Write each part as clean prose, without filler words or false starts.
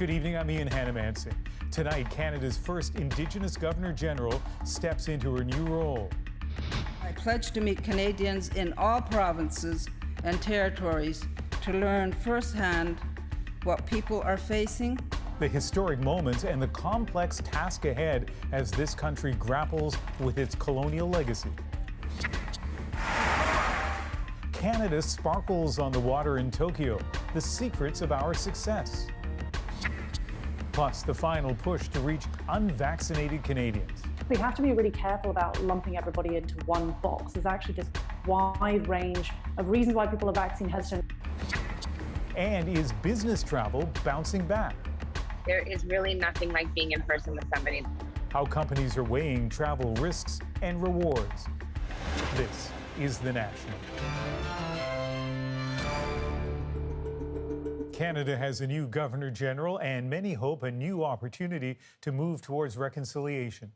Good evening, I'm Ian Hannamansing. Tonight, Canada's first Indigenous Governor-General steps into her new role. I pledge to meet Canadians in all provinces and territories to learn firsthand what people are facing, the historic moments and the complex task ahead as this country grapples with its colonial legacy. Canada sparkles on the water in Tokyo, the secrets of our success. Plus, the final push to reach unvaccinated Canadians. We have to be really careful about lumping everybody into one box. There's actually just a wide range of reasons why people are vaccine hesitant. And is business travel bouncing back? There is really nothing like being in person with somebody. How companies are weighing travel risks and rewards. This is The National. Canada has a new Governor-General, and many hope a new opportunity to move towards reconciliation.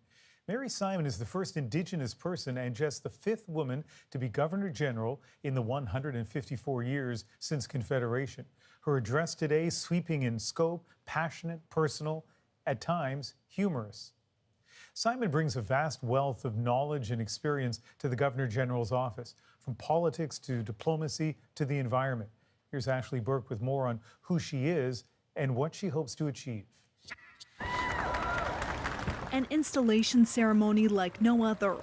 Mary Simon is the first Indigenous person and just the fifth woman to be Governor-General in the 154 years since Confederation. Her address today, sweeping in scope, passionate, personal, at times humorous. Simon brings a vast wealth of knowledge and experience to the Governor-General's office, from politics to diplomacy to the environment. Here's Ashley Burke with more on who she is and what she hopes to achieve. An installation ceremony like no other.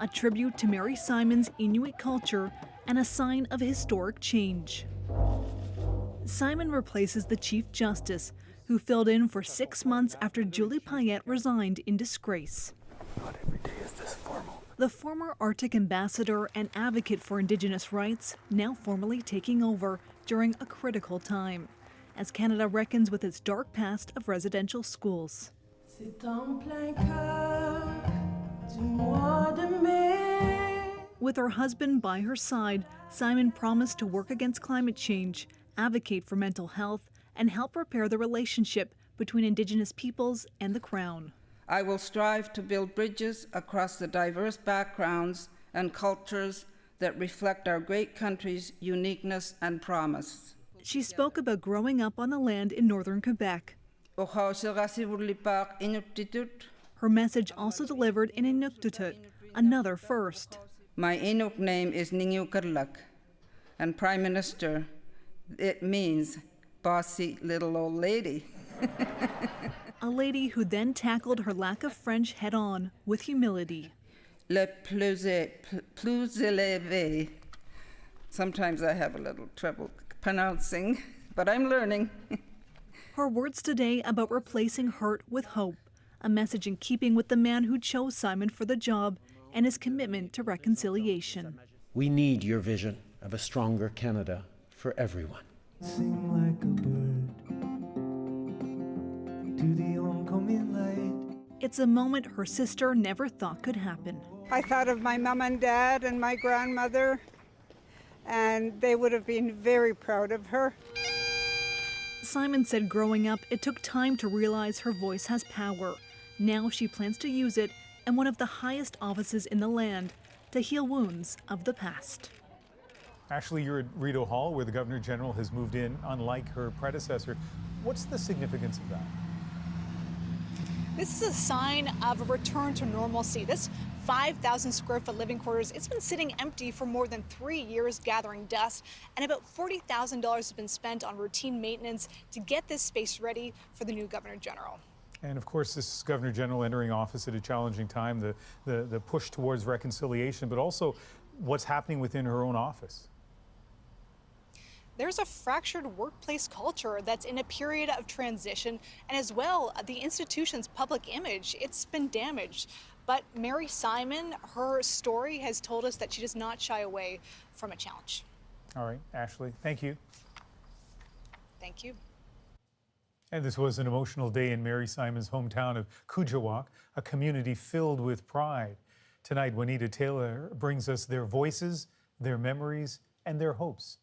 A tribute to Mary Simon's Inuit culture and a sign of historic change. Simon replaces the Chief Justice, who filled in for 6 months after Julie Payette resigned in disgrace. Not every day is this formal. The former Arctic ambassador and advocate for Indigenous rights now formally taking over during a critical time, as Canada reckons with its dark past of residential schools. With her husband by her side, Simon promised to work against climate change, advocate for mental health, and help repair the relationship between Indigenous peoples and the Crown. I will strive to build bridges across the diverse backgrounds and cultures that reflect our great country's uniqueness and promise. She spoke about growing up on the land in northern Quebec. Her message also delivered in Inuktitut, another first. My Inuk name is Ningyukarlak, and Prime Minister, it means bossy little old lady. A lady who then tackled her lack of French head-on with humility. Le plus élevé. Sometimes I have a little trouble pronouncing, but I'm learning. Her words today about replacing hurt with hope, a message in keeping with the man who chose Simon for the job and his commitment to reconciliation. We need your vision of a stronger Canada for everyone. Sing like a bird to the oncoming light. It's a moment her sister never thought could happen. I thought of my mom and dad and my grandmother, and they would have been very proud of her. Simon said growing up, it took time to realize her voice has power. Now she plans to use it in one of the highest offices in the land to heal wounds of the past. Ashley, you're at Rideau Hall, where the Governor-General has moved in, unlike her predecessor. What's the significance of that? This is a sign of a return to normalcy. This 5,000 square foot living quarters, it's been sitting empty for more than 3 years, gathering dust, and about $40,000 has been spent on routine maintenance to get this space ready for the new Governor-General. And of course, this Governor-General entering office at a challenging time, the push towards reconciliation, but also what's happening within her own office. There's a fractured workplace culture that's in a period of transition, and as well, the institution's public image, it's been damaged. But Mary Simon, her story has told us that she does not shy away from a challenge. All right, Ashley, thank you. Thank you. And this was an emotional day in Mary Simon's hometown of Kuujjuaq, a community filled with pride. Tonight, Juanita Taylor brings us their voices, their memories, and their hopes.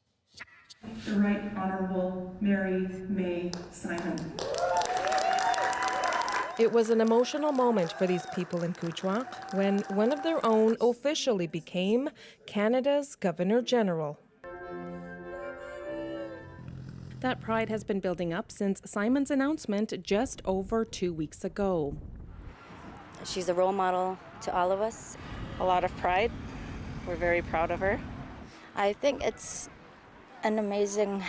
The Right Honourable Mary May Simon. It was an emotional moment for these people in Kuujjuaq when one of their own officially became Canada's Governor-General. That pride has been building up since Simon's announcement just over 2 weeks ago. She's a role model to all of us. A lot of pride. We're very proud of her. I think it's an amazing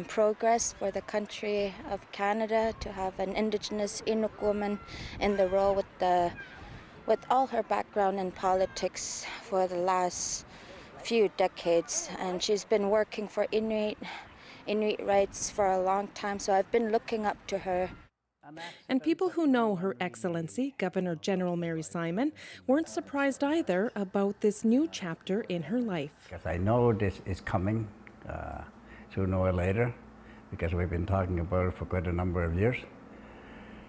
progress for the country of Canada to have an Indigenous Inuk woman in the role with all her background in politics for the last few decades. And she's been working for Inuit rights for a long time, so I've been looking up to her. And people who know Her Excellency, Governor General Mary Simon, weren't surprised either about this new chapter in her life. Because I know this is coming sooner or later, because we've been talking about it for quite a number of years.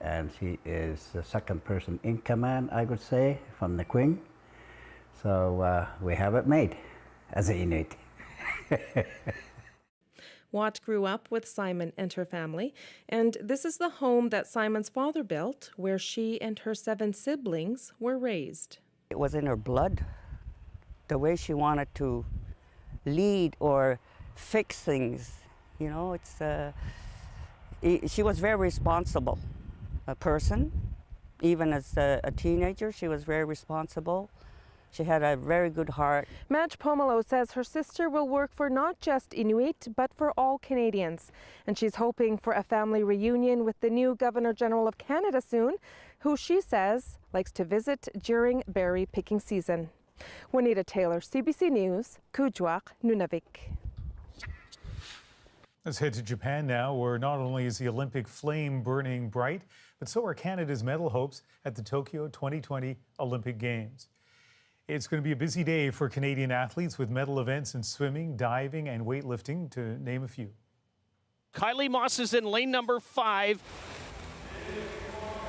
And she is the second person in command, I would say, from the Queen. So we have it made as an Inuit. Watt grew up with Simon and her family, and this is the home that Simon's father built, where she and her 7 siblings were raised. It was in her blood, the way she wanted to lead or fix things. You know, she was very responsible, a person. Even as a teenager, she was very responsible. She had a very good heart. Madge Pomelo says her sister will work for not just Inuit, but for all Canadians. And she's hoping for a family reunion with the new Governor General of Canada soon, who she says likes to visit during berry picking season. Juanita Taylor, CBC News, Kuujjuaq, Nunavik. Let's head to Japan now, where not only is the Olympic flame burning bright, but so are Canada's medal hopes at the Tokyo 2020 Olympic Games. It's going to be a busy day for Canadian athletes with medal events in swimming, diving, and weightlifting, to name a few. Kylie Moss is in lane number 5.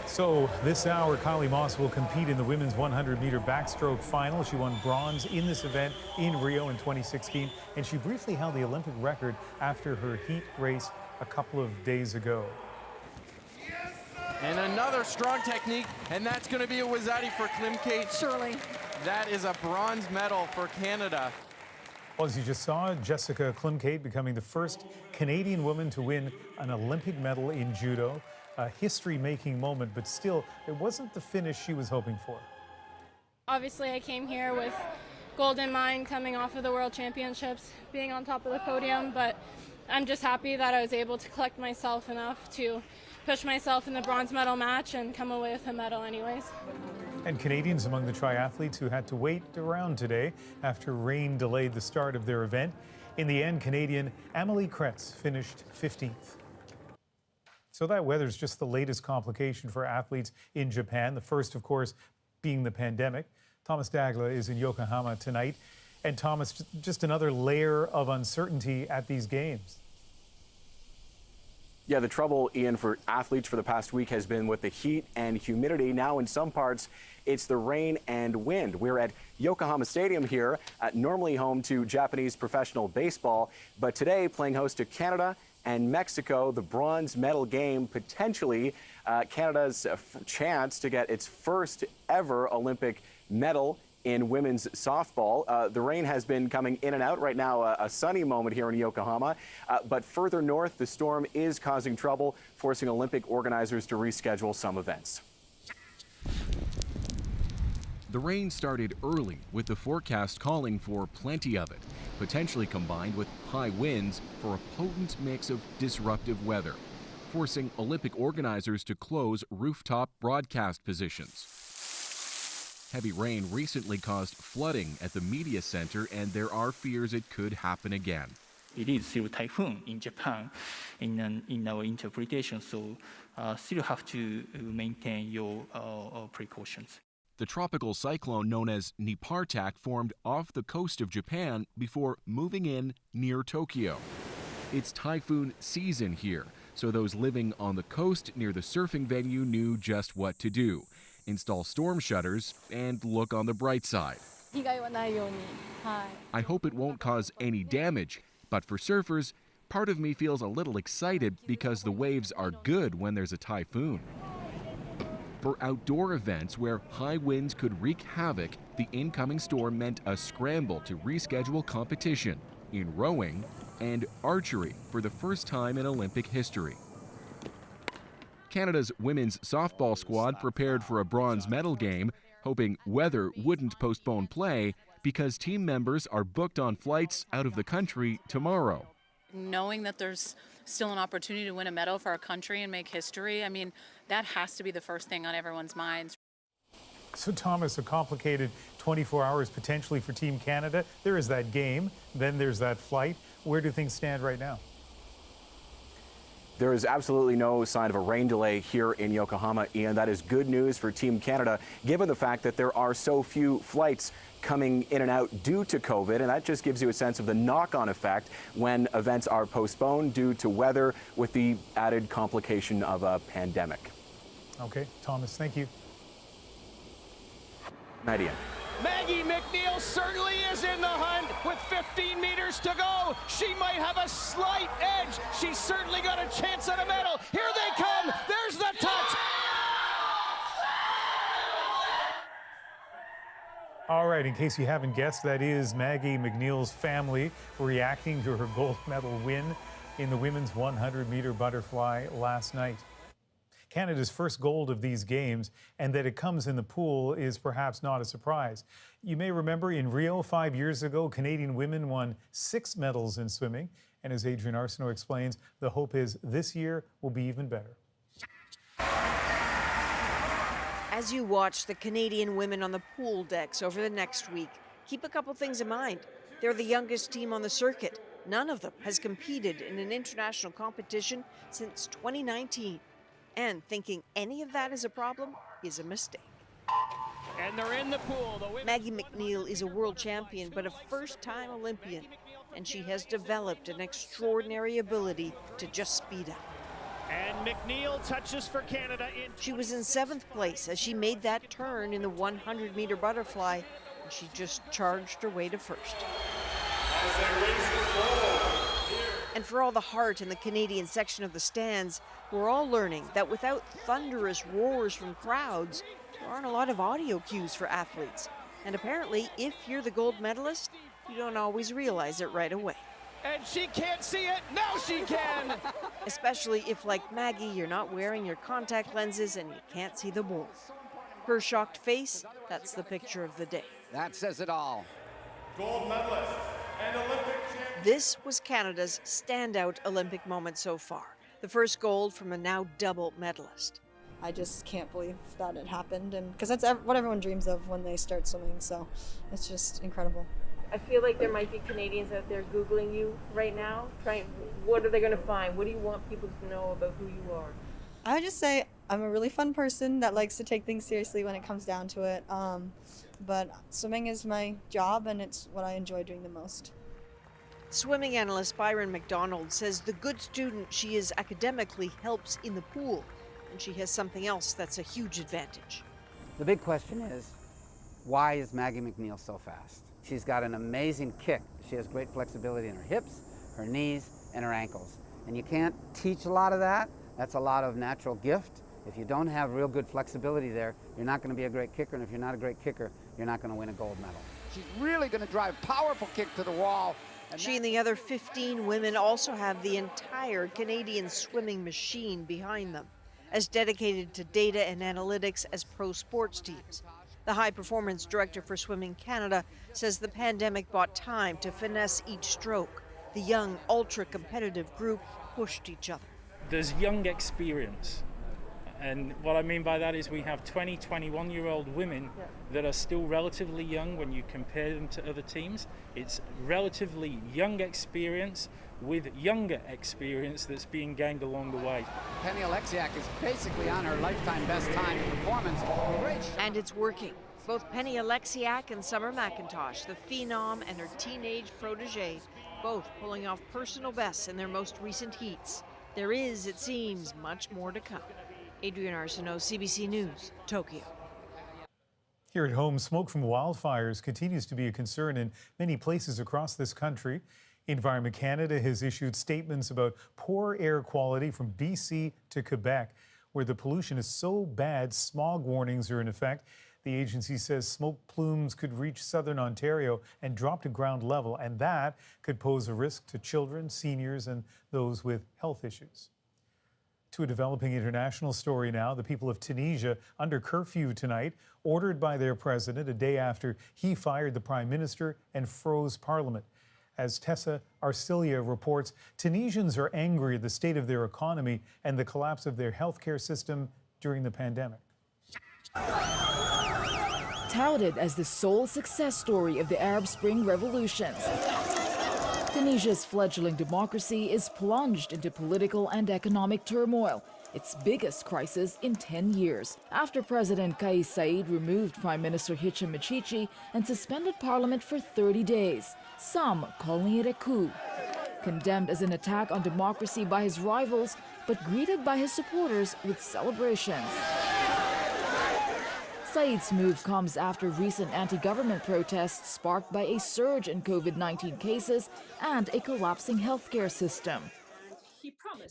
So this hour, Kylie Moss will compete in the women's 100-meter backstroke final. She won bronze in this event in Rio in 2016, and she briefly held the Olympic record after her heat race a couple of days ago. And another strong technique, and that's going to be a Wazadi for Klimkate. Surely. That is a bronze medal for Canada. Well, as you just saw, Jessica Klimkate becoming the first Canadian woman to win an Olympic medal in judo. A history-making moment, but still, it wasn't the finish she was hoping for. Obviously, I came here with gold in mind, coming off of the World Championships, being on top of the podium, but I'm just happy that I was able to collect myself enough to push myself in the bronze medal match and come away with a medal anyways. And Canadians among the triathletes who had to wait around today after rain delayed the start of their event. In the end, Canadian Amélie Kretz finished 15th. So that weather's just the latest complication for athletes in Japan. The first, of course, being the pandemic. Thomas Dagla is in Yokohama tonight. And Thomas, just another layer of uncertainty at these games. Yeah, the trouble, Ian, for athletes for the past week has been with the heat and humidity. Now, in some parts, it's the rain and wind. We're at Yokohama Stadium here, normally home to Japanese professional baseball, but today playing host to Canada and Mexico, the bronze medal game, potentially Canada's chance to get its first ever Olympic medal in women's softball. The rain has been coming in and out. Right now, a sunny moment here in Yokohama. But further north, the storm is causing trouble, forcing Olympic organizers to reschedule some events. The rain started early, with the forecast calling for plenty of it, potentially combined with high winds for a potent mix of disruptive weather, forcing Olympic organizers to close rooftop broadcast positions. Heavy rain recently caused flooding at the media center, and there are fears it could happen again. It is still typhoon in Japan in our interpretation, so still have to maintain your precautions. The tropical cyclone known as Nepartak formed off the coast of Japan before moving in near Tokyo. It's typhoon season here, so those living on the coast near the surfing venue knew just what to do. Install storm shutters and look on the bright side. I hope it won't cause any damage, but for surfers, part of me feels a little excited because the waves are good when there's a typhoon. For outdoor events where high winds could wreak havoc, the incoming storm meant a scramble to reschedule competition. in rowing, and archery for the first time in Olympic history. Canada's women's softball squad prepared for a bronze medal game, hoping weather wouldn't postpone play because team members are booked on flights out of the country tomorrow. Knowing that there's still an opportunity to win a medal for our country and make history, I mean, that has to be the first thing on everyone's minds. So, Thomas, a complicated 24 hours potentially for Team Canada. There is that game, then there's that flight. Where do things stand right now? There is absolutely no sign of a rain delay here in Yokohama, Ian. That is good news for Team Canada, given the fact that there are so few flights coming in and out due to COVID, and that just gives you a sense of the knock-on effect when events are postponed due to weather with the added complication of a pandemic. Okay, Thomas, thank you. Night, Ian. Maggie McNeil certainly is in the hunt with 15 meters to go. She might have a slight edge. She's certainly got a chance at a medal. Here they come. There's the touch. All right, in case you haven't guessed, that is Maggie McNeil's family reacting to her gold medal win in the women's 100-meter butterfly last night. Canada's first gold of these games, and that it comes in the pool is perhaps not a surprise. You may remember in Rio 5 years ago, Canadian women won 6 medals in swimming. And as Adrian Arsenault explains, the hope is this year will be even better. As you watch the Canadian women on the pool decks over the next week, keep a couple things in mind. They're the youngest team on the circuit. None of them has competed in an international competition since 2019. And thinking any of that is a problem is a mistake. And they're in the pool. Maggie McNeil is a world champion, but a first-time Olympian. And she has developed an extraordinary ability to just speed up. And McNeil touches for Canada. She was in 7th place as she made that turn in the 100-meter butterfly, and she just charged her way to first. And for all the heart in the Canadian section of the stands, we're all learning that without thunderous roars from crowds, there aren't a lot of audio cues for athletes. And apparently, if you're the gold medalist, you don't always realize it right away. And she can't see it. Now she can. Especially if, like Maggie, you're not wearing your contact lenses and you can't see the ball. Her shocked face, that's the picture of the day. That says it all. Gold medalist and Olympic champion. This was Canada's standout Olympic moment so far. The first gold from a now double medalist. I just can't believe that it happened, and because that's what everyone dreams of when they start swimming, so it's just incredible. I feel like there might be Canadians out there Googling you right now, what are they going to find? What do you want people to know about who you are? I just say I'm a really fun person that likes to take things seriously when it comes down to it, but swimming is my job and it's what I enjoy doing the most. Swimming analyst Byron McDonald says the good student she is academically helps in the pool, and she has something else that's a huge advantage. The big question is, why is Maggie McNeil so fast? She's got an amazing kick. She has great flexibility in her hips, her knees, and her ankles. And you can't teach a lot of that. That's a lot of natural gift. If you don't have real good flexibility there, you're not going to be a great kicker. And if you're not a great kicker, you're not going to win a gold medal. She's really going to drive powerful kick to the wall. She and the other 15 women also have the entire Canadian swimming machine behind them, as dedicated to data and analytics as pro sports teams. The high-performance director for Swimming Canada says the pandemic bought time to finesse each stroke. The young, ultra-competitive group pushed each other. There's young experience. And what I mean by that is we have 20, 21-year-old women that are still relatively young when you compare them to other teams. It's relatively young experience with younger experience that's being gained along the way. Penny Alexiak is basically on her lifetime best time performance. And it's working. Both Penny Alexiak and Summer McIntosh, the phenom and her teenage protege, both pulling off personal bests in their most recent heats. There is, it seems, much more to come. Adrian Arsenault, CBC News, Tokyo. Here at home, smoke from wildfires continues to be a concern in many places across this country. Environment Canada has issued statements about poor air quality from BC to Quebec, where the pollution is so bad, smog warnings are in effect. The agency says smoke plumes could reach southern Ontario and drop to ground level, and that could pose a risk to children, seniors, and those with health issues. To a developing international story now. The people of Tunisia under curfew tonight, ordered by their president a day after he fired the prime minister and froze parliament. As Tessa Arcilia reports, Tunisians are angry at the state of their economy and the collapse of their healthcare system during the pandemic. Touted as the sole success story of the Arab Spring revolutions, Tunisia's fledgling democracy is plunged into political and economic turmoil, its biggest crisis in 10 years, after President Kais Saied removed Prime Minister Hicham Michichi and suspended parliament for 30 days, some calling it a coup. Condemned as an attack on democracy by his rivals, but greeted by his supporters with celebrations. Said's move comes after recent anti-government protests sparked by a surge in COVID-19 cases and a collapsing healthcare system.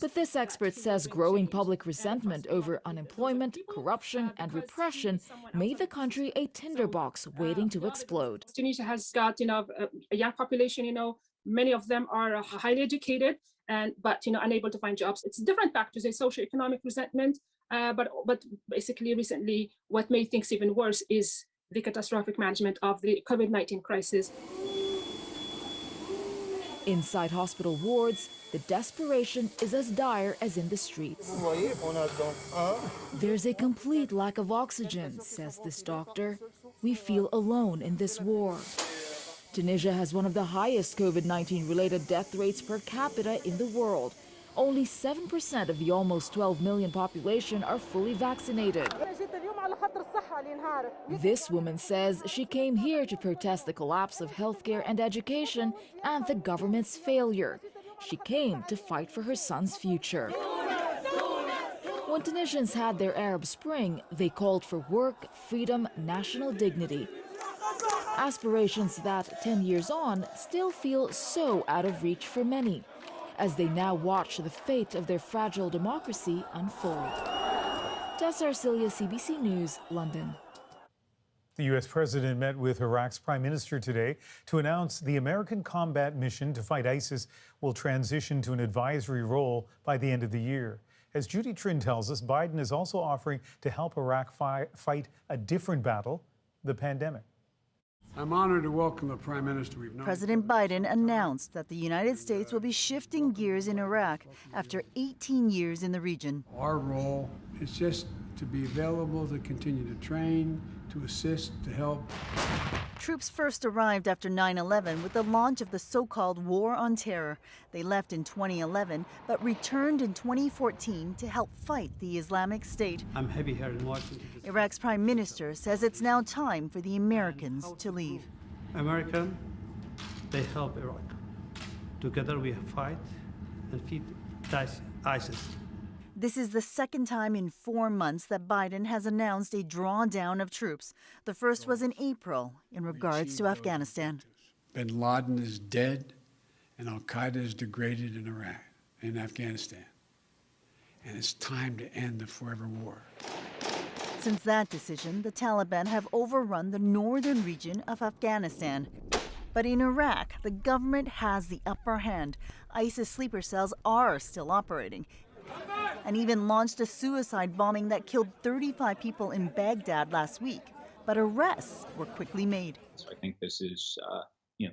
But this expert says growing public resentment over unemployment, corruption, and repression made the country a tinderbox waiting to explode. Tunisia has got, a young population, many of them are highly educated but unable to find jobs. It's different factors, a socioeconomic resentment. But basically recently, what made things even worse is the catastrophic management of the COVID-19 crisis. Inside hospital wards, the desperation is as dire as in the streets. There's a complete lack of oxygen, says this doctor. We feel alone in this war. Tunisia has one of the highest COVID-19 related death rates per capita in the world. Only 7% of the almost 12 million population are fully vaccinated. This woman says she came here to protest the collapse of healthcare and education and the government's failure. She came to fight for her son's future. When Tunisians had their Arab Spring, they called for work, freedom, national dignity. Aspirations that, 10 years on, still feel so out of reach for many, as they now watch the fate of their fragile democracy unfold. Tessa Arcilia, CBC News, London. The U.S. president met with Iraq's prime minister today to announce the American combat mission to fight ISIS will transition to an advisory role by the end of the year. As Judy Trin tells us, Biden is also offering to help Iraq fight a different battle, the pandemic. I'm honored to welcome the Prime Minister we've known. President Biden announced that the United States will be shifting gears in Iraq after 18 years in the region. Our role is just to be available to continue to train, to assist, to help. Troops first arrived after 9/11 with the launch of the so-called War on Terror. They left in 2011, but returned in 2014 to help fight the Islamic State. I'm happy here in Washington. Iraq's prime minister says it's now time for the Americans to leave. American, they help Iraq. Together we fight and defeat ISIS. This is the second time in 4 months that Biden has announced a drawdown of troops. The first was in April in regards to Afghanistan. Bin Laden is dead and Al-Qaeda is degraded in Iraq and Afghanistan. And it's time to end the forever war. Since that decision, the Taliban have overrun the northern region of Afghanistan. But in Iraq, the government has the upper hand. ISIS sleeper cells are still operating, and even launched a suicide bombing that killed 35 people in Baghdad last week. But arrests were quickly made. So I think this is,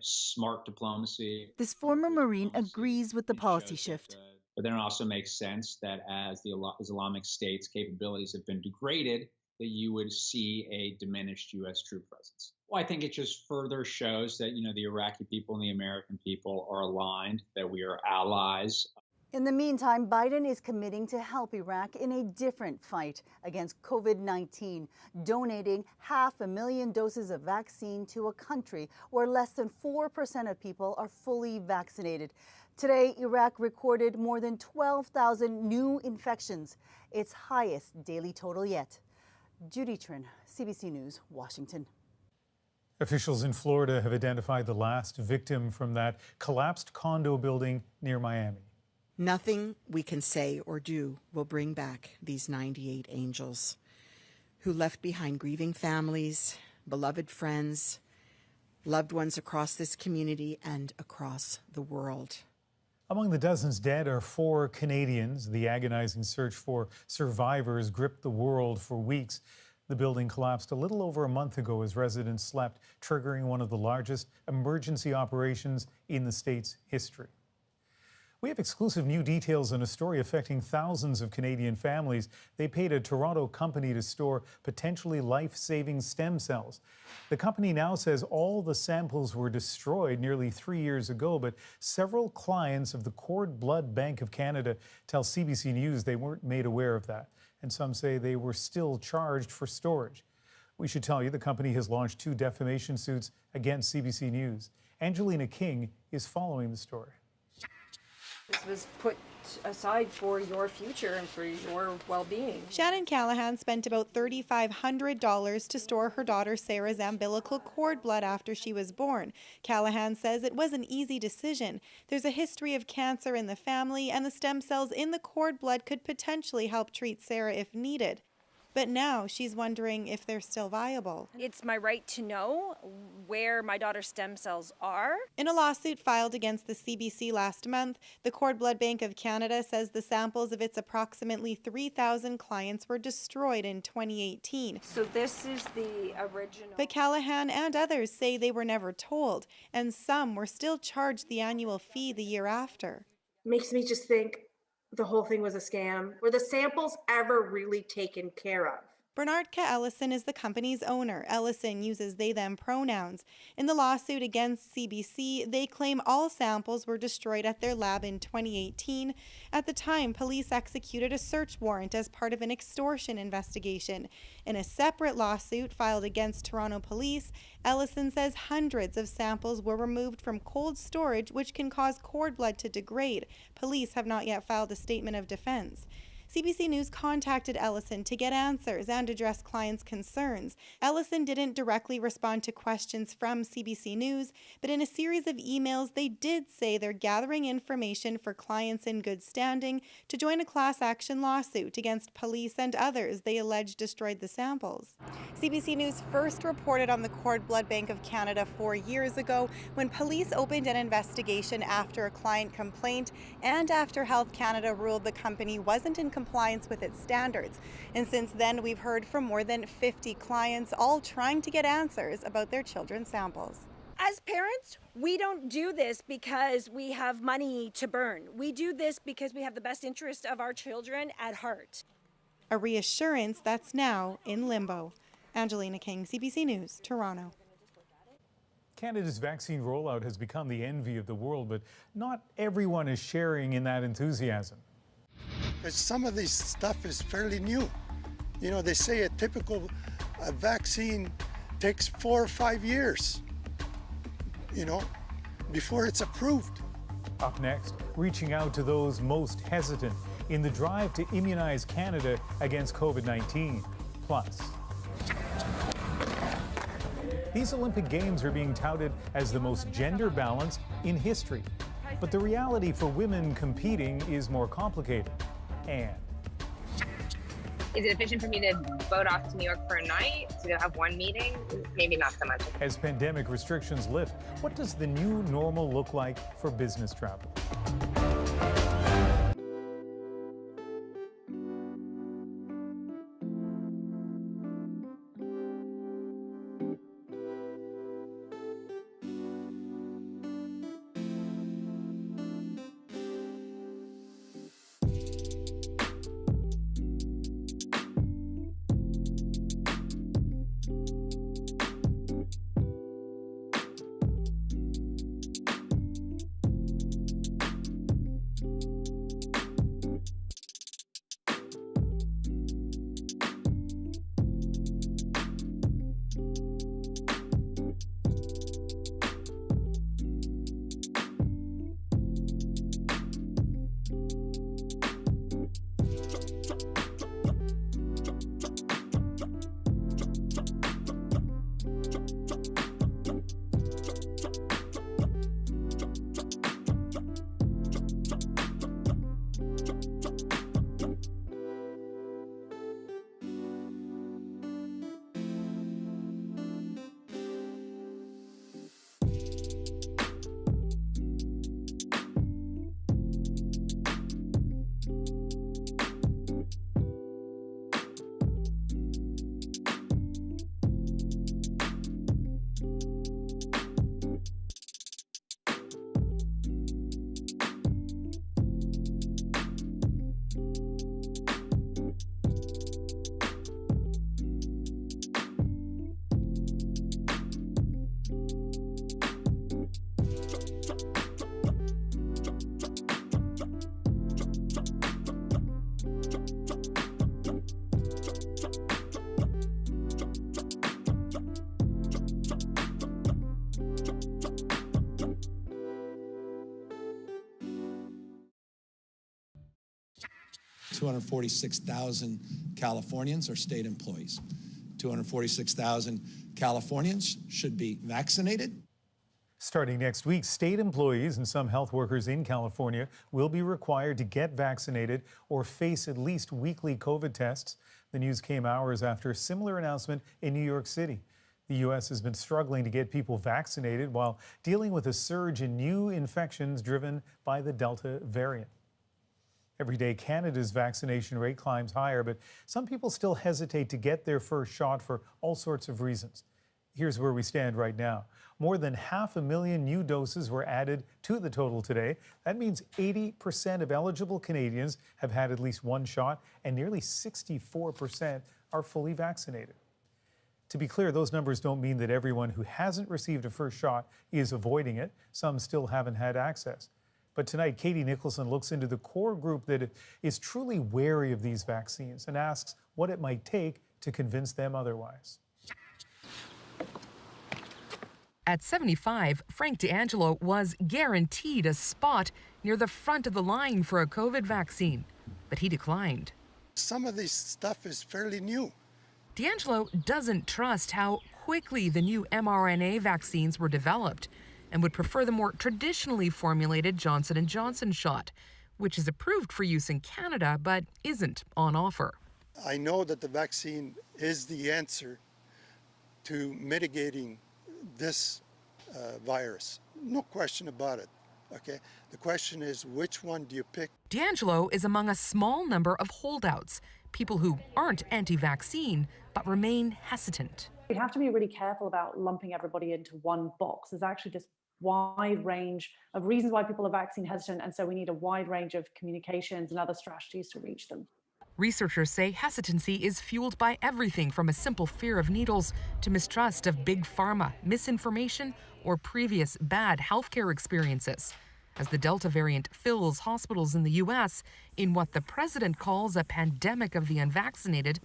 smart diplomacy. This former Marine agrees with the policy shift. But then it also makes sense that as the Islamic State's capabilities have been degraded, that you would see a diminished U.S. troop presence. Well, I think it just further shows that, the Iraqi people and the American people are aligned, that we are allies. In the meantime, Biden is committing to help Iraq in a different fight against COVID-19, donating 500,000 doses of vaccine to a country where less than 4% of people are fully vaccinated. Today, Iraq recorded more than 12,000 new infections, its highest daily total yet. Judy Trin, CBC News, Washington. Officials in Florida have identified the last victim from that collapsed condo building near Miami. Nothing we can say or do will bring back these 98 angels who left behind grieving families, beloved friends, loved ones across this community and across the world. Among the dozens dead are 4 Canadians. The agonizing search for survivors gripped the world for weeks. The building collapsed a little over a month ago as residents slept, triggering one of the largest emergency operations in the state's history. We have exclusive new details on a story affecting thousands of Canadian families. They paid a Toronto company to store potentially life-saving stem cells. The company now says all the samples were destroyed nearly 3 years ago, but several clients of the Cord Blood Bank of Canada tell CBC News they weren't made aware of that, and some say they were still charged for storage. We should tell you the company has launched 2 defamation suits against CBC News. Angelina King is following the story. This was put aside for your future and for your well-being. Shannon Callahan spent about $3,500 to store her daughter Sarah's umbilical cord blood after she was born. Callahan says it was an easy decision. There's a history of cancer in the family, and the stem cells in the cord blood could potentially help treat Sarah if needed. But now she's wondering if they're still viable. It's my right to know where my daughter's stem cells are. In a lawsuit filed against the CBC last month, the Cord Blood Bank of Canada says the samples of its approximately 3,000 clients were destroyed in 2018. So this is the original. But Callahan and others say they were never told, and some were still charged the annual fee the year after. Makes me just think the whole thing was a scam. Were the samples ever really taken care of? Bernardka Ellison is the company's owner. Ellison uses they-them pronouns. In the lawsuit against CBC, they claim all samples were destroyed at their lab in 2018. At the time, police executed a search warrant as part of an extortion investigation. In a separate lawsuit filed against Toronto police, Ellison says hundreds of samples were removed from cold storage, which can cause cord blood to degrade. Police have not yet filed a statement of defense. CBC News contacted Ellison to get answers and address clients' concerns. Ellison didn't directly respond to questions from CBC News, but in a series of emails, they did say they're gathering information for clients in good standing to join a class action lawsuit against police and others they allege destroyed the samples. CBC News first reported on the Cord Blood Bank of Canada 4 years ago when police opened an investigation after a client complaint and after Health Canada ruled the company wasn't in compliance with its standards. And since then, we've heard from more than 50 clients, all trying to get answers about their children's samples. As parents, we don't do this because we have money to burn. We do this because we have the best interest of our children at heart. A reassurance that's now in limbo. Angelina King, CBC News, Toronto. Canada's vaccine rollout has become the envy of the world, but not everyone is sharing in that enthusiasm. Because some of this stuff is fairly new. You know, they say a typical vaccine takes 4 or 5 years, you know, before it's approved. Up next, reaching out to those most hesitant in the drive to immunize Canada against COVID-19. Plus, these Olympic Games are being touted as the most gender balanced in history. But the reality for women competing is more complicated. And is it efficient for me to boat off to New York for a night to go have one meeting? Maybe not so much. as pandemic restrictions lift, what does the new normal look like for business travel? 246,000 Californians are state employees. 246,000 Californians should be vaccinated. Starting next week, state employees and some health workers in California will be required to get vaccinated or face at least weekly COVID tests. The news came hours after a similar announcement in New York City. The U.S. has been struggling to get people vaccinated while dealing with a surge in new infections driven by the Delta variant. Every day, Canada's vaccination rate climbs higher, but some people still hesitate to get their first shot for all sorts of reasons. Here's where we stand right now. More than 500,000 new doses were added to the total today. That means 80% of eligible Canadians have had at least one shot, and nearly 64% are fully vaccinated. To be clear, those numbers don't mean that everyone who hasn't received a first shot is avoiding it. Some still haven't had access. But tonight, Katie Nicholson looks into the core group that is truly wary of these vaccines and asks what it might take to convince them otherwise. At 75, Frank D'Angelo was guaranteed a spot near the front of the line for a COVID vaccine, but he declined. Some of this stuff is fairly new. D'Angelo doesn't trust how quickly the new mRNA vaccines were developed and would prefer the more traditionally formulated Johnson & Johnson shot, which is approved for use in Canada but isn't on offer. I know that the vaccine is the answer to mitigating this virus. No question about it. Okay. The question is, which one do you pick? D'Angelo is among a small number of holdouts, people who aren't anti-vaccine but remain hesitant. We have to be really careful about lumping everybody into one box. There's actually just wide range of reasons why people are vaccine hesitant, and so we need a wide range of communications and other strategies to reach them. Researchers say hesitancy is fueled by everything from a simple fear of needles to mistrust of big pharma, misinformation, or previous bad healthcare experiences. As the Delta variant fills hospitals in the U.S. in what the president calls a pandemic of the unvaccinated,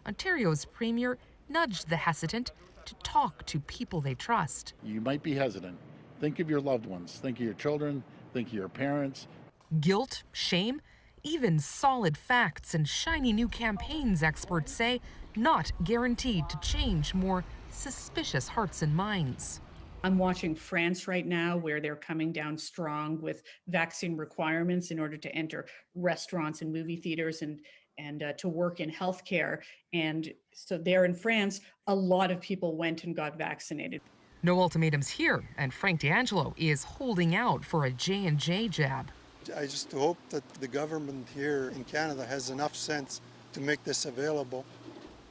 Ontario's premier nudged the hesitant to talk to people they trust. You might be hesitant. Think of your loved ones. Think of your children. Think of your parents. Guilt, shame, even solid facts and shiny new campaigns, experts say, not guaranteed to change more suspicious hearts and minds. I'm watching France right now, where they're coming down strong with vaccine requirements in order to enter restaurants and movie theaters and to work in healthcare. And so there in France, a lot of people went and got vaccinated. No ultimatums here, and Frank D'Angelo is holding out for a J&J jab. I just hope that the government here in Canada has enough sense to make this available.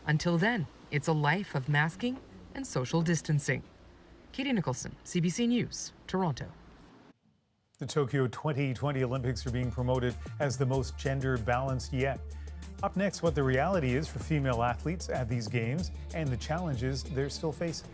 Until then, it's a life of masking and social distancing. Katie Nicholson, CBC News, Toronto. The Tokyo 2020 Olympics are being promoted as the most gender balanced yet. Up next, what the reality is for female athletes at these games and the challenges they're still facing.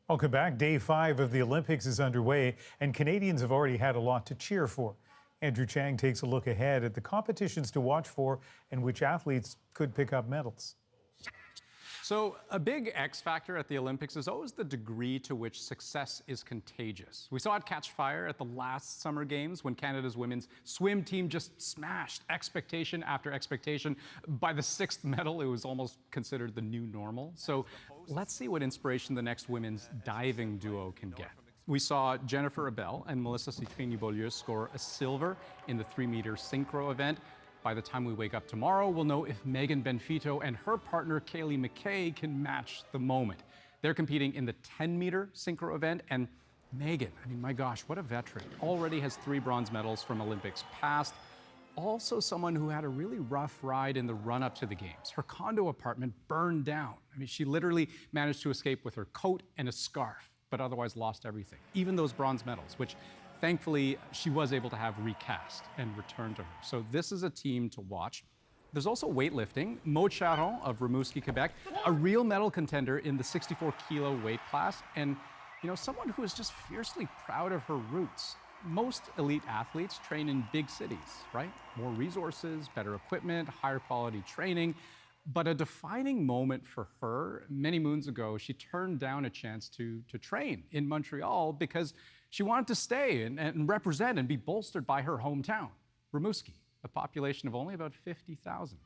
Welcome back. Day 5 of the Olympics is underway, and Canadians have already had a lot to cheer for. Andrew Chang takes a look ahead at the competitions to watch for and which athletes could pick up medals. So a big X factor at the Olympics is always the degree to which success is contagious. We saw it catch fire at the last Summer Games when Canada's women's swim team just smashed expectation after expectation. By the 6th medal, it was almost considered the new normal. So let's see what inspiration the next women's diving duo can get. We saw Jennifer Abel and Melissa Citrini-Beaulieu score a silver in the 3-meter synchro event. By the time we wake up tomorrow, we'll know if Megan Benfito and her partner Kaylee McKay can match the moment. They're competing in the 10-meter synchro event, and Megan, I mean, my gosh, what a veteran. Already has 3 bronze medals from Olympics past. Also someone who had a really rough ride in the run-up to the Games. Her condo apartment burned down. I mean, she literally managed to escape with her coat and a scarf, but otherwise lost everything, even those bronze medals, which thankfully, she was able to have recast and returned to her. So this is a team to watch. There's also weightlifting. Maud Charon of Rimouski, Quebec, a real medal contender in the 64-kilo weight class, and someone who is just fiercely proud of her roots. Most elite athletes train in big cities, right? More resources, better equipment, higher quality training. But a defining moment for her, many moons ago, she turned down a chance to train in Montreal because she wanted to stay and represent and be bolstered by her hometown, Rimouski, a population of only about 50,000.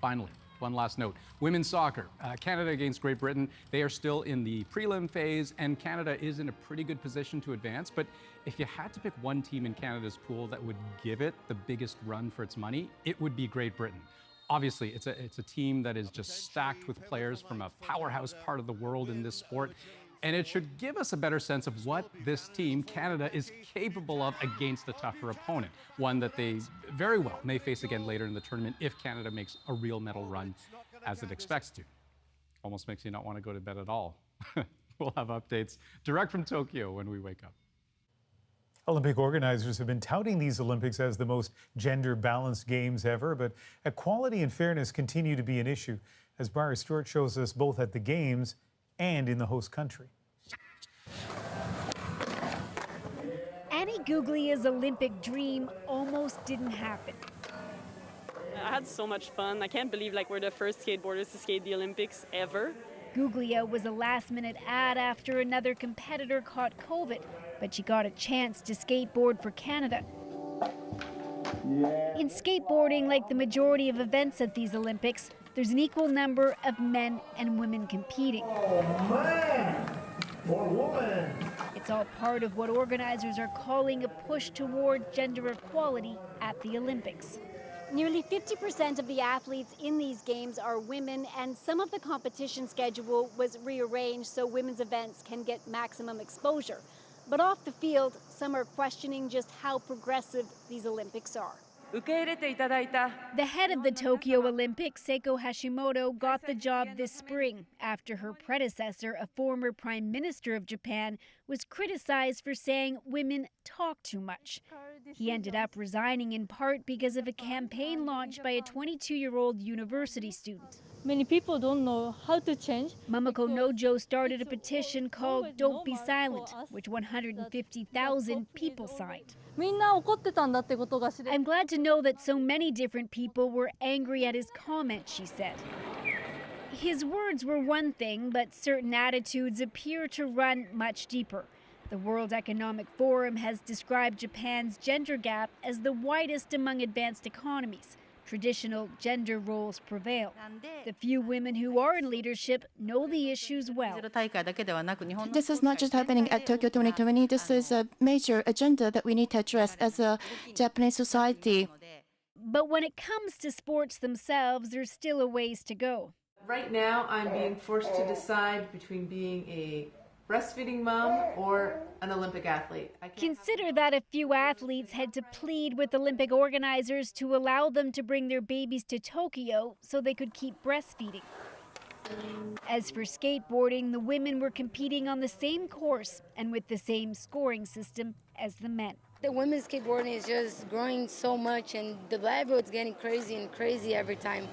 Finally, one last note. Women's soccer, Canada against Great Britain. They are still in the prelim phase, and Canada is in a pretty good position to advance. But if you had to pick one team in Canada's pool that would give it the biggest run for its money, it would be Great Britain. Obviously, it's a team that is just stacked with players from a powerhouse part of the world in this sport. And it should give us a better sense of what this team, Canada, is capable of against a tougher opponent, one that they very well may face again later in the tournament if Canada makes a real medal run as it expects to. Almost makes you not want to go to bed at all. We'll have updates direct from Tokyo when we wake up. Olympic organizers have been touting these Olympics as the most gender-balanced games ever, but equality and fairness continue to be an issue, as Briar Stewart shows us both at the Games and in the host country. Annie Guglia's Olympic dream almost didn't happen. I had so much fun. I can't believe we're the first skateboarders to skate the Olympics ever. Guglia was a last-minute ad after another competitor caught COVID, but she got a chance to skateboard for Canada. In skateboarding, like the majority of events at these Olympics, there's an equal number of men and women competing. Oh, man! For women! It's all part of what organizers are calling a push toward gender equality at the Olympics. Nearly 50% of the athletes in these games are women, and some of the competition schedule was rearranged so women's events can get maximum exposure. But off the field, some are questioning just how progressive these Olympics are. The head of the Tokyo Olympics, Seiko Hashimoto, got the job this spring after her predecessor, a former prime minister of Japan, was criticized for saying women talk too much. He ended up resigning in part because of a campaign launched by a 22-year-old university student. Many people don't know how to change. Mamako Nojo started a petition called Don't Be Silent, which 150,000 people signed. I'm glad to know that so many different people were angry at his comment, she said. His words were one thing, but certain attitudes appear to run much deeper. The World Economic Forum has described Japan's gender gap as the widest among advanced economies. Traditional gender roles prevail. The few women who are in leadership know the issues well. This is not just happening at Tokyo 2020. This is a major agenda that we need to address as a Japanese society. But when it comes to sports themselves, there's still a ways to go. Right now, I'm being forced to decide between being a breastfeeding mom or an Olympic athlete. Consider that a few athletes had to plead with Olympic organizers to allow them to bring their babies to Tokyo so they could keep breastfeeding. As for skateboarding, the women were competing on the same course and with the same scoring system as the men. The women's skateboarding is just growing so much, and the level is getting crazy and crazy every time.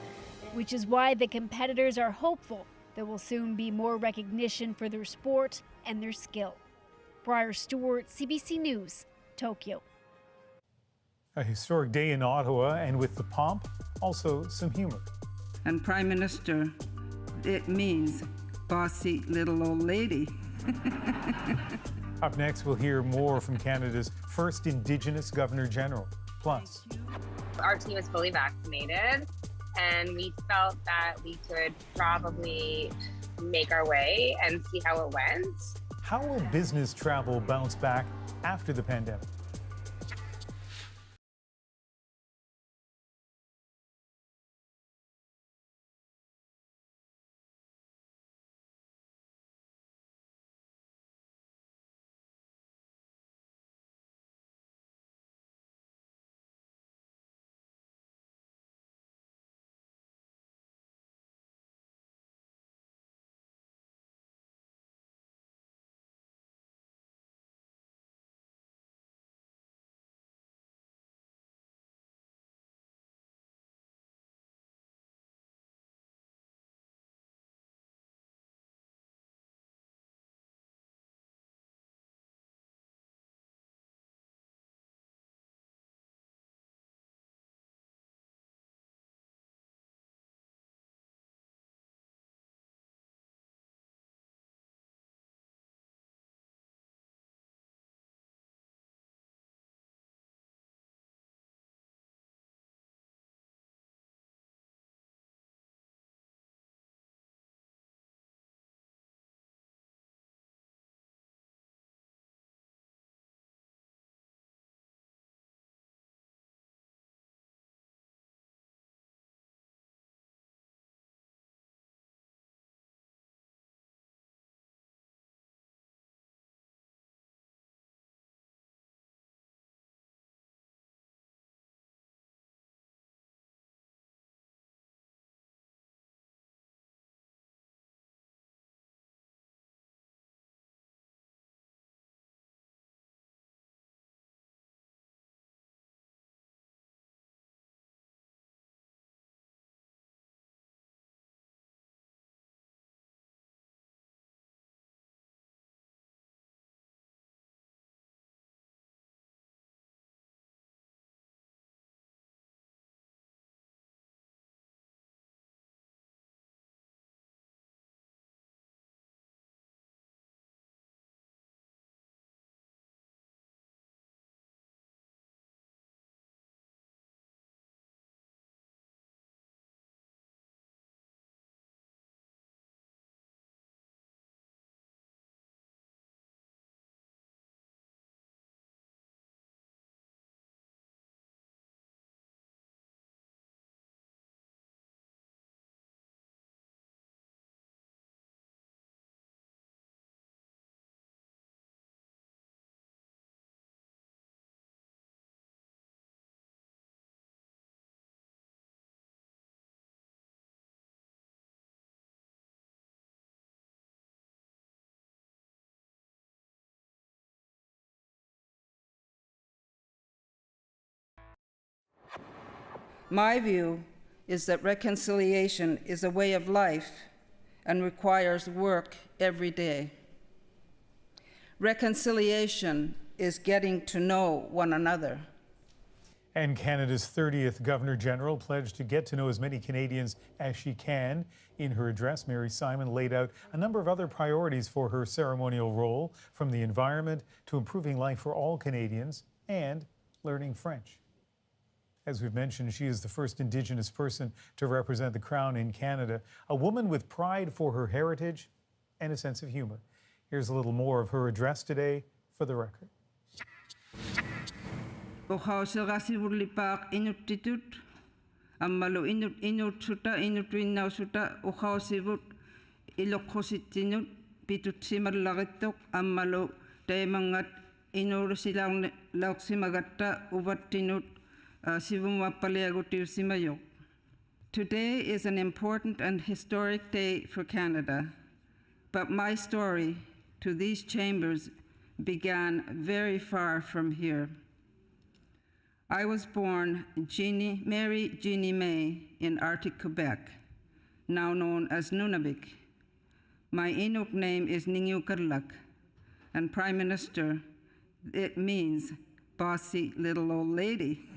Which is why the competitors are hopeful There will soon be more recognition for their sport and their skill. Briar Stewart, CBC News, Tokyo. A historic day in Ottawa, and with the pomp, also some humor. And Prime Minister, it means bossy little old lady. Up next, we'll hear more from Canada's first Indigenous Governor General. Plus, our team is fully vaccinated, and we felt that we could probably make our way and see how it went. how will business travel bounce back after the pandemic? My view is that reconciliation is a way of life and requires work every day. Reconciliation is getting to know one another. And Canada's 30th Governor General pledged to get to know as many Canadians as she can. In her address, Mary Simon laid out a number of other priorities for her ceremonial role, from the environment to improving life for all Canadians and learning French. As we've mentioned, she is the first Indigenous person to represent the Crown in Canada, a woman with pride for her heritage and a sense of humor. Here's a little more of her address today for the record. Today is an important and historic day for Canada, but my story to these chambers began very far from here. I was born Mary Jeannie May in Arctic Quebec, now known as Nunavik, My Inuk name is Ningyukarlak, and Prime Minister, it means bossy little old lady.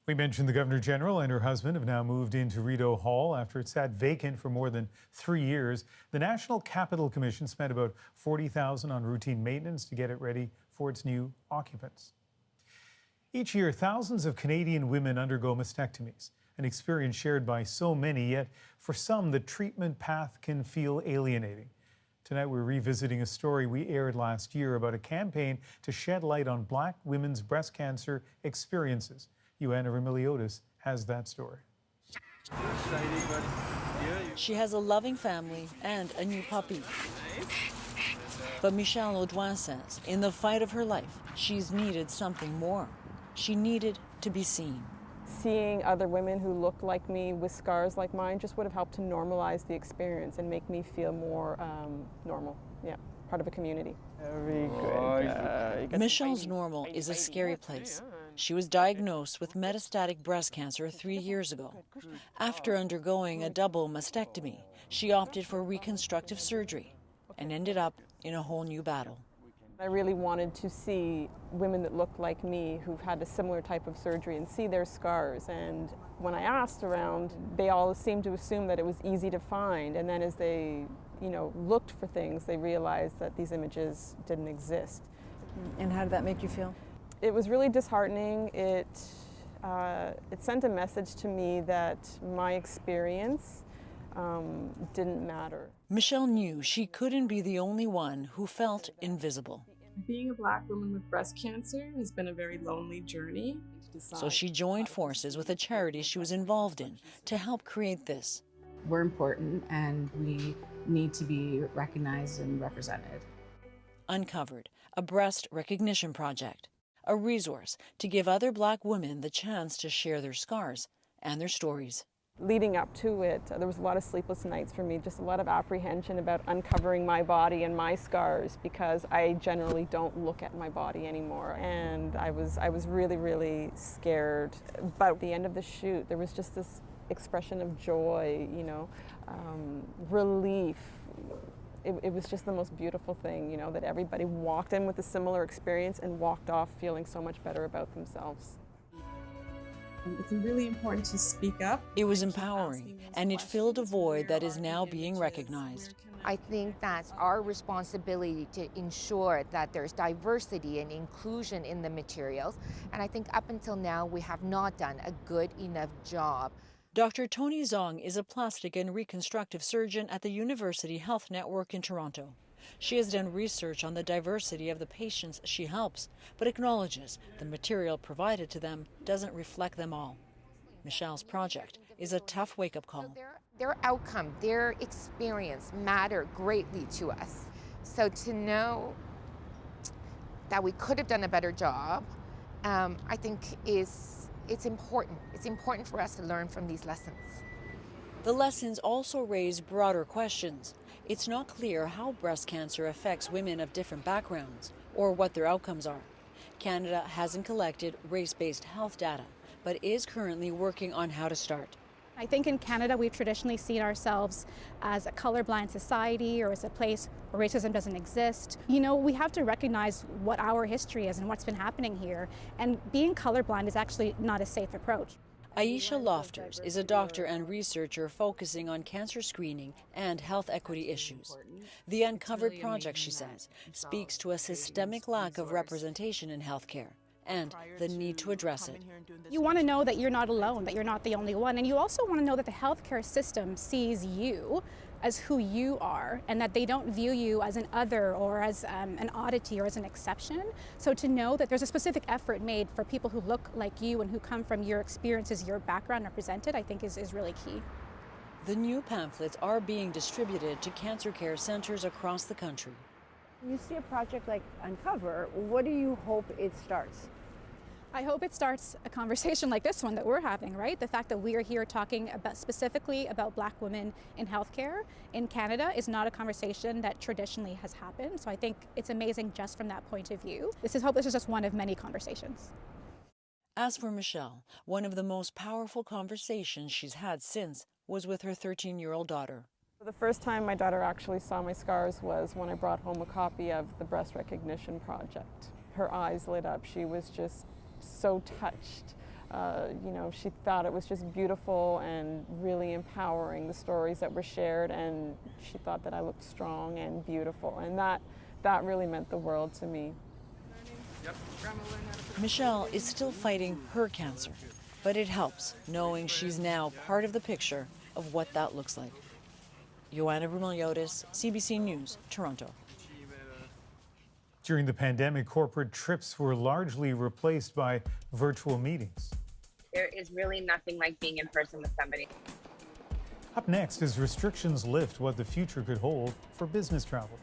We mentioned the Governor General and her husband have now moved into Rideau Hall after it sat vacant for more than 3 years. The National Capital Commission spent about $40,000 on routine maintenance to get it ready for its new occupants. Each year, thousands of Canadian women undergo mastectomies, an experience shared by so many, yet for some, the treatment path can feel alienating. Tonight, we're revisiting a story we aired last year about a campaign to shed light on Black women's breast cancer experiences. Joanna Remiliotis has that story. She has a loving family and a new puppy. But Michelle Audouin says, in the fight of her life, she's needed something more. She needed to be seen. Seeing other women who look like me with scars like mine just would have helped to normalize the experience and make me feel more normal, part of a community. Very good. Michelle's normal is a scary place. She was diagnosed with metastatic breast cancer 3 years ago. After undergoing a double mastectomy, she opted for reconstructive surgery and ended up in a whole new battle. I really wanted to see women that looked like me who've had a similar type of surgery and see their scars. And when I asked around, they all seemed to assume that it was easy to find. And then as they, looked for things, they realized that these images didn't exist. And how did that make you feel? It was really disheartening. It sent a message to me that my experience didn't matter. Michelle knew she couldn't be the only one who felt invisible. Being a Black woman with breast cancer has been a very lonely journey. So she joined forces with a charity she was involved in to help create this. We're important and we need to be recognized and represented. Uncovered, a breast recognition project, a resource to give other Black women the chance to share their scars and their stories. Leading up to it, there was a lot of sleepless nights for me, just a lot of apprehension about uncovering my body and my scars because I generally don't look at my body anymore. And I was really, really scared. But at the end of the shoot, there was just this expression of joy, relief. It was just the most beautiful thing, that everybody walked in with a similar experience and walked off feeling so much better about themselves. It's really important to speak up. It was empowering, and it filled a void that is now being recognized. I think that's our responsibility to ensure that there's diversity and inclusion in the materials, and I think up until now we have not done a good enough job. Dr. Tony Zong is a plastic and reconstructive surgeon at the University Health Network in Toronto. She has done research on the diversity of the patients she helps, but acknowledges the material provided to them doesn't reflect them all. Michelle's project is a tough wake-up call. So their outcome, their experience matter greatly to us. So to know that we could have done a better job, I think it's important. It's important for us to learn from these lessons. The lessons also raise broader questions. It's not clear how breast cancer affects women of different backgrounds or what their outcomes are. Canada hasn't collected race-based health data, but is currently working on how to start. I think in Canada, we've traditionally seen ourselves as a colorblind society or as a place where racism doesn't exist. We have to recognize what our history is and what's been happening here. And being colorblind is actually not a safe approach. Aisha Lofters is a doctor and researcher focusing on cancer screening and health equity issues. The Uncovered project, she says, speaks to a systemic lack of representation in healthcare and the need to address it. You want to know that you're not alone, that you're not the only one, and you also want to know that the healthcare system sees you as who you are and that they don't view you as an other or as an oddity or as an exception. So to know that there's a specific effort made for people who look like you and who come from your experiences, your background represented, I think is really key. The new pamphlets are being distributed to cancer care centers across the country. When you see a project like Uncover, what do you hope it starts? I hope it starts a conversation like this one that we're having, right? The fact that we are here talking specifically about Black women in healthcare in Canada is not a conversation that traditionally has happened. So I think it's amazing just from that point of view. This is just one of many conversations. As for Michelle, one of the most powerful conversations she's had since was with her 13-year-old daughter. The first time my daughter actually saw my scars was when I brought home a copy of the Breast Recognition Project. Her eyes lit up. She was just so touched. You know, she thought it was just beautiful and really empowering, the stories that were shared, and she thought that I looked strong and beautiful, and that really meant the world to me. Michelle is still fighting her cancer, but it helps knowing she's now part of the picture of what that looks like. Joanna Brumeliotis, CBC News, Toronto. During the pandemic, corporate trips were largely replaced by virtual meetings. There is really nothing like being in person with somebody. Up next, as restrictions lift, what the future could hold for business travel.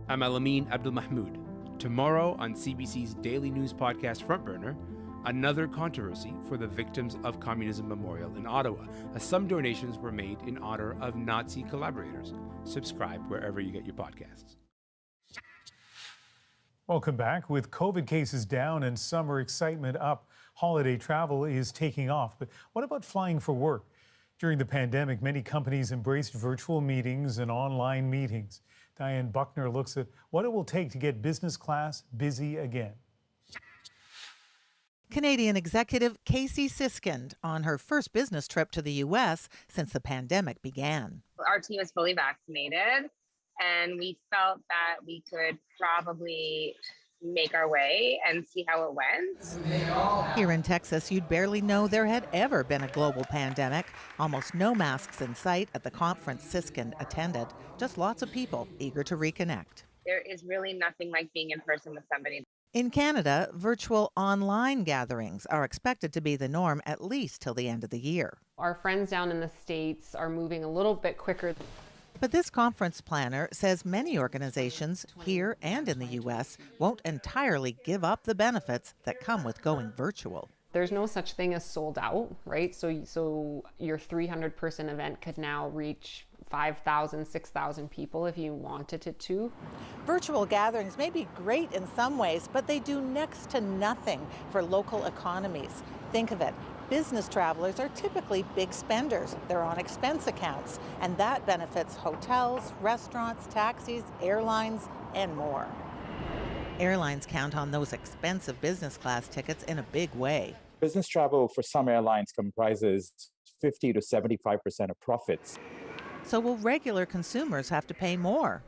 I'm Alamin Abdul Mahmoud. Tomorrow on CBC's daily news podcast Front Burner, another controversy for the Victims of Communism Memorial in Ottawa, as some donations were made in honor of Nazi collaborators. Subscribe wherever you get your podcasts. Welcome back. With COVID cases down and summer excitement up, holiday travel is taking off. But what about flying for work? During the pandemic, many companies embraced virtual meetings and online meetings. Diane Buckner looks at what it will take to get business class busy again. Canadian executive Casey Siskind on her first business trip to the U.S. since the pandemic began. Our team is fully vaccinated, and we felt that we could probably make our way and see how it went. Here in Texas, you'd barely know there had ever been a global pandemic. Almost no masks in sight at the conference Siskind attended. Just lots of people eager to reconnect. There is really nothing like being in person with somebody. In Canada, virtual online gatherings are expected to be the norm at least till the end of the year. Our friends down in the States are moving a little bit quicker. But this conference planner says many organizations here and in the U.S. won't entirely give up the benefits that come with going virtual. There's no such thing as sold out, right? So your 300-person event could now reach 5,000, 6,000 people if you wanted it to. Virtual gatherings may be great in some ways, but they do next to nothing for local economies. Think of it. Business travelers are typically big spenders. They're on expense accounts, and that benefits hotels, restaurants, taxis, airlines, and more. Airlines count on those expensive business class tickets in a big way. Business travel for some airlines comprises 50 to 75% of profits. So will regular consumers have to pay more?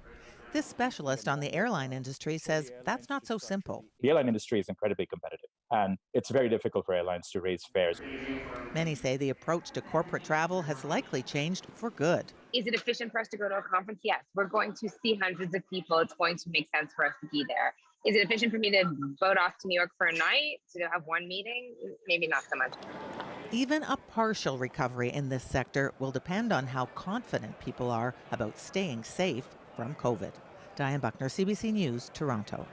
This specialist on the airline industry says that's not so simple. The airline industry is incredibly competitive, and it's very difficult for airlines to raise fares. Many say the approach to corporate travel has likely changed for good. Is it efficient for us to go to a conference? Yes. We're going to see hundreds of people. It's going to make sense for us to be there. Is it efficient for me to boat off to New York for a night to have one meeting? Maybe not so much. Even a partial recovery in this sector will depend on how confident people are about staying safe from COVID. Diane Buckner, CBC News, Toronto.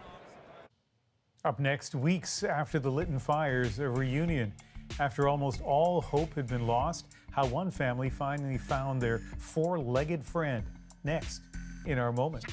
Up next, weeks after the Lytton fires, a reunion. After almost all hope had been lost, how one family finally found their four-legged friend. Next, in our moment.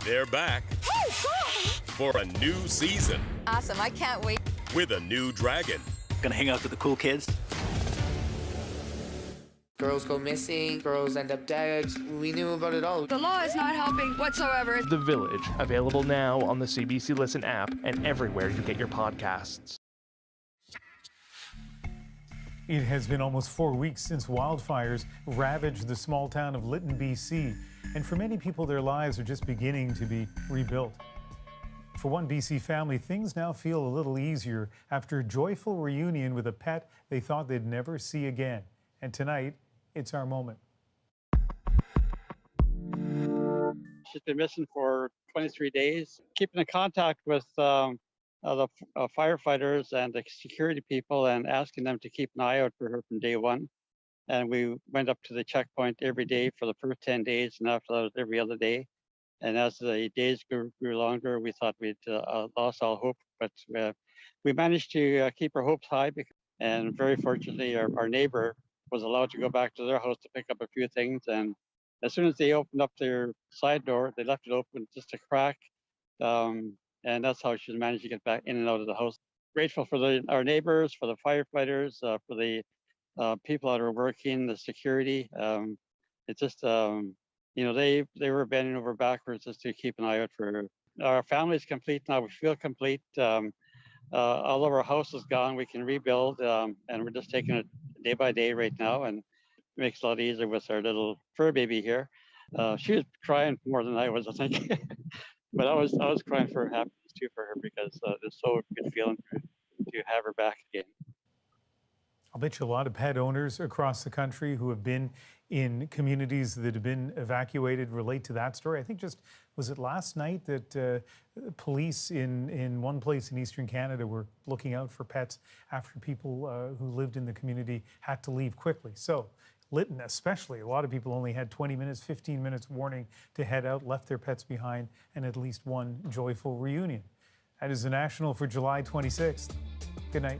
They're back for a new season Awesome, I can't wait. with a new dragon. Gonna hang out with the cool kids. Girls go missing, girls end up dead. We knew about it all. The law is not helping whatsoever. The Village, available now on the CBC Listen app and everywhere you get your podcasts. It has been almost 4 weeks since wildfires ravaged the small town of Lytton, BC, and for many people, their lives are just beginning to be rebuilt. For one BC family, things now feel a little easier after a joyful reunion with a pet they thought they'd never see again. And tonight, it's our moment. She's been missing for 23 days. Keeping in contact with the firefighters and the security people and asking them to keep an eye out for her from day one. And we went up to the checkpoint every day for the first 10 days, and after that, every other day. And as the days grew longer, we thought we'd lost all hope, but we managed to keep our hopes high. And very fortunately, our neighbor was allowed to go back to their house to pick up a few things. And as soon as they opened up their side door, they left it open just a crack. And that's how she managed to get back in and out of the house. Grateful for our neighbors, for the firefighters, for the people that are working, the security. It's just, they were bending over backwards just to keep an eye out for her. Our family's complete now. We feel complete. Although our house is gone, we can rebuild, and we're just taking it day by day right now, and it makes it a lot easier with our little fur baby here. She was crying more than I was, I think, but I was crying for happiness too for her, because it's so good feeling to have her back again. I'll bet you a lot of pet owners across the country who have been in communities that have been evacuated relate to that story. I think was it last night that police in one place in Eastern Canada were looking out for pets after people who lived in the community had to leave quickly. So Lytton especially, a lot of people only had 20 minutes, 15 minutes warning to head out, left their pets behind, and at least one joyful reunion. That is the National for July 26th. Good night.